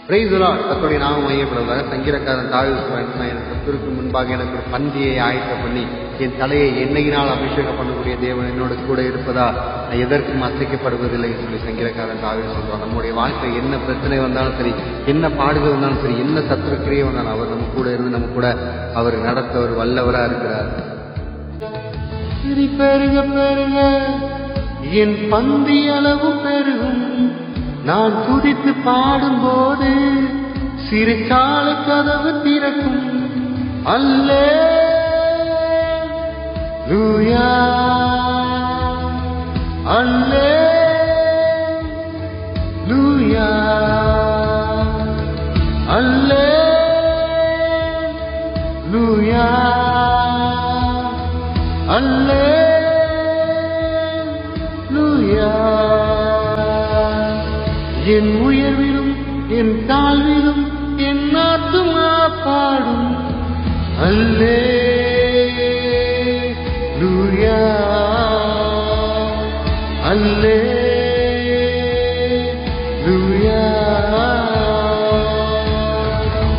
Praise the Lord. கர்த்தருடைய நாமம் மையப்படுவதாக. சங்கீதக்காரன் தாவீது சொல்றான், எனக்கு கர்த்தருக்கு முன்பாக எனக்கு ஒரு பந்தியை ஆயத்தம் பண்ணி என் தலையை எண்ணெயினால் அபிஷேகம் பண்ணக்கூடிய தேவன் என்னோட கூட இருப்பதா நான் எதற்கும் அசைக்கப்படுவதில்லை சொல்லி சங்கீதக்காரன் தாவீது சொல்றான். நம்முடைய வாழ்க்கை என்ன பிரச்சனை வந்தாலும் சரி, என்ன பாடுகள் வந்தாலும் சரி, என்ன சத்துருக்கிரியை வந்தாலும் அவர் நம்ம கூட இருந்து நம்ம கூட அவர் நடத்த ஒரு வல்லவரா இருக்கிறார். பெருக பெருக என் பந்தி அளவு பெருகும், நான் துதித்து பாடும்போது சிறைச்சால கதவு திறக்கும். அல்லேலூயா அல்லேலூயா அல்லேலூயா அல்லேலூயா. என் உயர்விலும் என் தாழ்விலும் என் ஆத்துமா பாடும் அல்லேலூயா அல்லேலூயா.